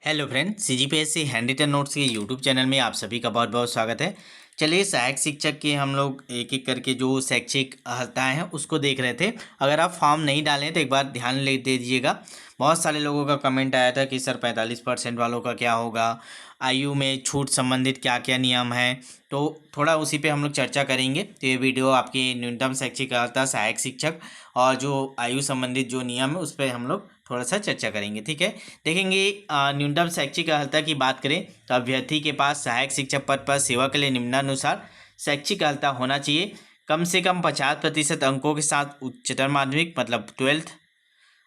Hello friend, CGPSC handwritten notes के YouTube channel में आप सभी का बहुत बहुत स्वागत है। चलिए, सहायक शिक्षक के हम लोग एक एक करके जो शैक्षिक अर्हताएँ हैं उसको देख रहे थे। अगर आप फॉर्म नहीं डालें तो एक बार ध्यान ले दे दीजिएगा। बहुत सारे लोगों का कमेंट आया था कि सर 45% वालों का क्या होगा, आयु में छूट संबंधित क्या क्या नियम हैं। तो थोड़ा उसी पे हम लोग चर्चा करेंगे। तो ये वीडियो आपकी न्यूनतम शैक्षिक अर्हता, सहायक शिक्षक और जो आयु संबंधित जो नियम है उस पर हम लोग थोड़ा सा चर्चा करेंगे। ठीक है, देखेंगे। न्यूनतम शैक्षिक अर्हता की बात करें तो अभ्यर्थी के पास सहायक शिक्षक पद पर सेवा के लिए निम्नानुसार शैक्षिक अर्हता होना चाहिए। कम से कम 50% अंकों के साथ उच्चतर माध्यमिक मतलब 12th,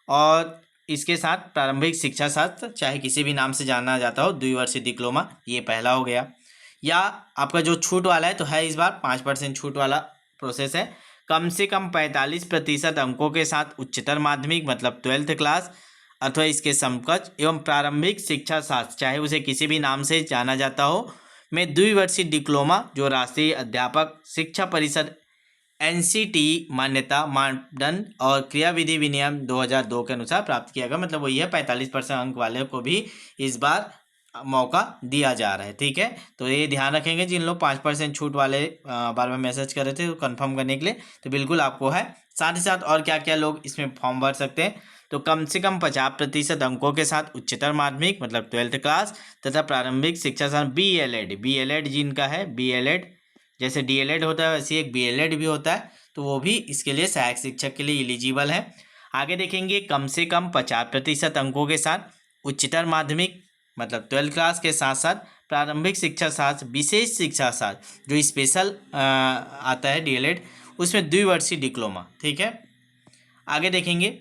और इसके साथ प्रारंभिक शिक्षा शास्त्र, चाहे किसी भी नाम से जाना जाता हो, द्विवर्षीय डिप्लोमा, ये पहला हो गया। या आपका जो छूट वाला है तो है इस बार 5% छूट वाला प्रोसेस है। कम से कम 45% अंकों के साथ उच्चतर माध्यमिक मतलब 12th क्लास अथवा इसके समकक्ष एवं प्रारंभिक शिक्षा शास्त्र, चाहे उसे किसी भी नाम से जाना जाता हो, में द्विवर्षीय डिप्लोमा जो राष्ट्रीय अध्यापक शिक्षा परिषद एनसीटी मान्यता मानदंड और क्रियाविधि विनियम 2002 के अनुसार प्राप्त किया गया। मतलब वही है, 45% अंक वाले को भी इस बार मौका दिया जा रहा है। ठीक है, तो ये ध्यान रखेंगे। जिन लोग 5% छूट वाले बार बार मैसेज कर रहे थे कंफर्म करने के लिए, तो बिल्कुल आपको है। साथ ही साथ और क्या क्या लोग इसमें फॉर्म भर सकते हैं, तो कम से कम 50% अंकों के साथ उच्चतर माध्यमिक मतलब 12th क्लास तथा प्रारंभिक शिक्षा साथ बी एल एड जिनका है, बी एल एड जैसे डीएलएड होता है वैसे एक बीएलएड भी होता है, तो वो भी इसके लिए सहायक शिक्षक के लिए एलिजिबल है। आगे देखेंगे, कम से कम 50% अंकों के साथ उच्चतर माध्यमिक मतलब 12th क्लास के साथ साथ प्रारंभिक शिक्षा शास्त्र, विशेष शिक्षा शास्त्र जो स्पेशल आता है डीएलएड, उसमें द्विवर्षीय डिप्लोमा। ठीक है, आगे देखेंगे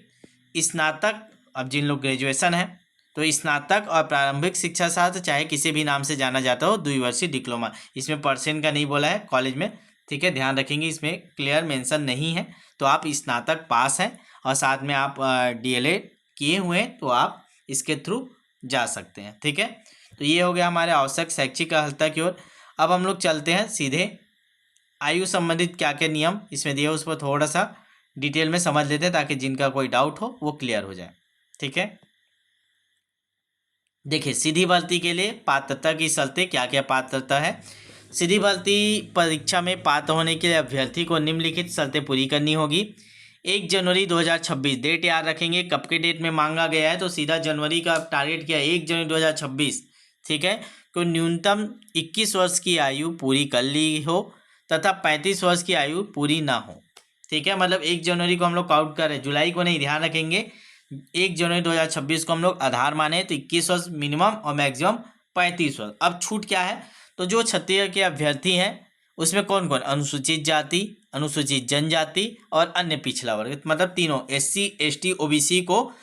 स्नातक। अब जिन लोग ग्रेजुएशन है तो स्नातक और प्रारंभिक शिक्षा शास्त्र, चाहे किसी भी नाम से जाना जाता हो, द्विवर्षीय डिप्लोमा। इसमें परसेंट का नहीं बोला है कॉलेज में। ठीक है, ध्यान रखेंगे, इसमें क्लियर मेंशन नहीं है। तो आप स्नातक पास हैं और साथ में आप डीएलएड किए हुए हैं तो आप इसके थ्रू जा सकते हैं। ठीक है, तो ये हो गया हमारे आवश्यक शैक्षिक अर्हता की ओर। अब हम लोग चलते हैं सीधे आयु संबंधित क्या क्या नियम इसमें दिए उस पर थोड़ा सा डिटेल में समझ लेते हैं, ताकि जिनका कोई डाउट हो वो क्लियर हो जाए। ठीक है, देखिए, सीधी भर्ती के लिए पात्रता की शर्तें क्या क्या पात्रता है। सीधी भर्ती परीक्षा में पात्र होने के लिए अभ्यर्थी को निम्नलिखित शर्तें पूरी करनी होगी। 1 जनवरी 2026 डेट याद रखेंगे, कब के डेट में मांगा गया है, तो सीधा जनवरी का टारगेट किया, 1 जनवरी 2026। ठीक है, तो न्यूनतम 21 वर्ष की आयु पूरी कर ली हो तथा 35 वर्ष की आयु पूरी ना हो। ठीक है, मतलब 1 जनवरी को हम लोग काउंट कर रहे हैं, जुलाई को नहीं, ध्यान रखेंगे। 1 जनवरी 2026 को हम लोग आधार माने तो 21 वर्ष मिनिमम और मैक्सिमम 35 वर्ष। अब छूट क्या है, तो जो छत्तीसगढ़ के अभ्यर्थी हैं उसमें कौन कौन, अनुसूचित जाति, अनुसूचित जनजाति और अन्य पिछड़ा वर्ग, मतलब तीनों SC ST OBC को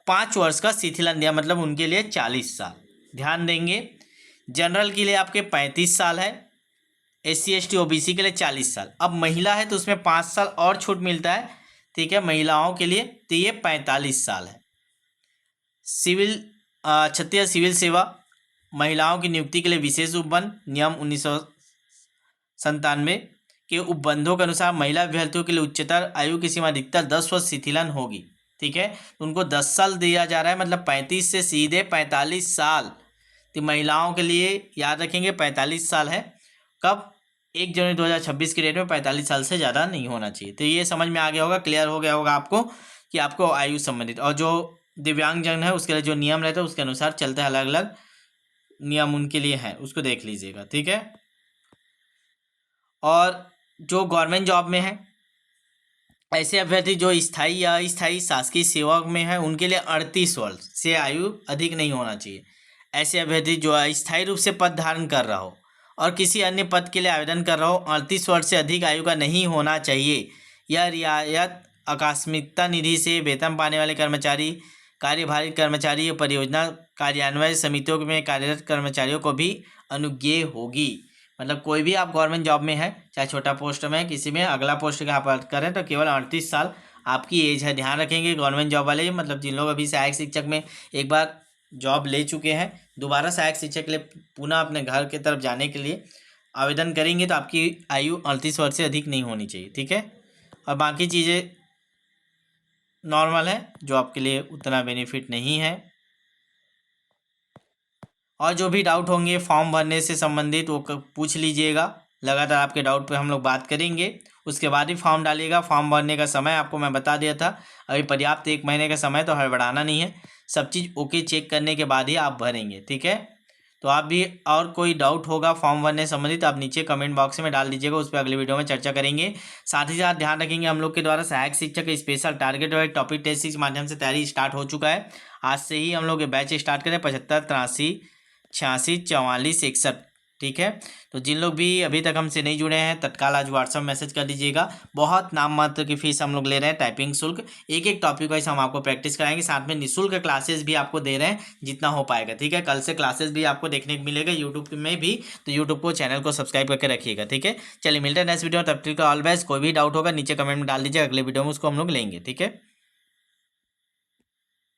5 वर्ष का शिथिलन दिया, मतलब उनके लिए 40 साल। ध्यान देंगे, जनरल के लिए आपके 35 साल है, SC ST OBC के लिए 40 साल। अब महिला है तो उसमें 5 साल और छूट मिलता है। ठीक है, महिलाओं के लिए तो ये 45 साल है। सिविल छत्तीसगढ़ सिविल सेवा महिलाओं की नियुक्ति के लिए विशेष उपबंध नियम 1997 के उपबंधों के अनुसार महिला अभ्यर्थियों के लिए उच्चतर आयु की सीमा अधिकतर 10 वर्ष शिथिलन होगी। ठीक है, तो उनको 10 साल दिया जा रहा है, मतलब 35 से सीधे 45 साल। तो महिलाओं के लिए याद रखेंगे 45 साल है। कब, 1 जनवरी 2026 की डेट में 45 साल से ज़्यादा नहीं होना चाहिए। तो ये समझ में आ गया होगा, क्लियर हो गया होगा आपको कि आपको आयु संबंधित, और जो दिव्यांगजन है उसके लिए जो नियम रहता है उसके अनुसार चलते हैं, अलग अलग नियम उनके लिए हैं, उसको देख लीजिएगा। ठीक है, और जो गवर्नमेंट जॉब में है, ऐसे अभ्यर्थी जो स्थायी या अस्थायी शासकीय सेवा में है उनके लिए 38 वर्ष से आयु अधिक नहीं होना चाहिए। ऐसे अभ्यर्थी जो अस्थायी रूप से पद धारण कर रहा हो और किसी अन्य पद के लिए आवेदन कर रहा हो 38 वर्ष से अधिक आयु का नहीं होना चाहिए। यह रियायत आकस्मिकता निधि से वेतन पाने वाले कर्मचारी, कार्यभारी कर्मचारी और परियोजना कार्यान्वयन समितियों में कार्यरत कर्मचारियों को भी अनुज्ञेय होगी। मतलब कोई भी आप गवर्नमेंट जॉब में है, चाहे छोटा पोस्ट में है, किसी में अगला पोस्ट का आप करें तो केवल 38 साल आपकी एज है। ध्यान रखेंगे, गवर्नमेंट जॉब वाले मतलब जिन लोग अभी सहायक शिक्षक में एक बार जॉब ले चुके हैं, दोबारा सहायक शिक्षक के लिए पुनः अपने घर की तरफ जाने के लिए आवेदन करेंगे तो आपकी आयु 38 वर्ष से अधिक नहीं होनी चाहिए। ठीक है, और बाकी चीज़ें नॉर्मल है, जो आपके लिए उतना बेनिफिट नहीं है। और जो भी डाउट होंगे फॉर्म भरने से संबंधित वो पूछ लीजिएगा। लगातार आपके डाउट पे हम लोग बात करेंगे, उसके बाद ही फॉर्म डालिएगा। फॉर्म भरने का समय आपको मैं बता दिया था, अभी पर्याप्त 1 महीने का समय, तो हड़बड़ाना नहीं है। सब चीज़ ओके चेक करने के बाद ही आप भरेंगे, ठीक है। तो आप भी और कोई डाउट होगा फॉर्म भरने संबंधित आप नीचे कमेंट बॉक्स में डाल दीजिएगा, उस पर अगली वीडियो में चर्चा करेंगे। साथ ही साथ ध्यान रखेंगे हम लोग के द्वारा सहायक शिक्षक स्पेशल टारगेट और टॉपिक टेस्ट के माध्यम से तैयारी स्टार्ट हो चुका है। आज से ही हम लोग ये बैच स्टार्ट करें 75 83 86 44 61, ठीक है। तो जिन लोग भी अभी तक हमसे नहीं जुड़े हैं तत्काल आज व्हाट्सअप मैसेज कर दीजिएगा। बहुत नाम मात्र की फीस हम लोग ले रहे हैं, टाइपिंग शुल्क एक एक टॉपिक वाइज हम आपको प्रैक्टिस कराएंगे, साथ में निःशुल्क क्लासेस भी आपको दे रहे हैं जितना हो पाएगा, ठीक है। कल से क्लासेस भी आपको देखने को मिलेगा यूट्यूब में भी, तो यूट्यूब को चैनल को सब्सक्राइब करके रखिएगा, ठीक है। चलिए मिलते हैं नेक्स्ट वीडियो में, तब तक ऑल बेस्ट। कोई भी डाउट होगा नीचे कमेंट में डाल दीजिए, अगले वीडियो में उसको हम लोग लेंगे, ठीक है।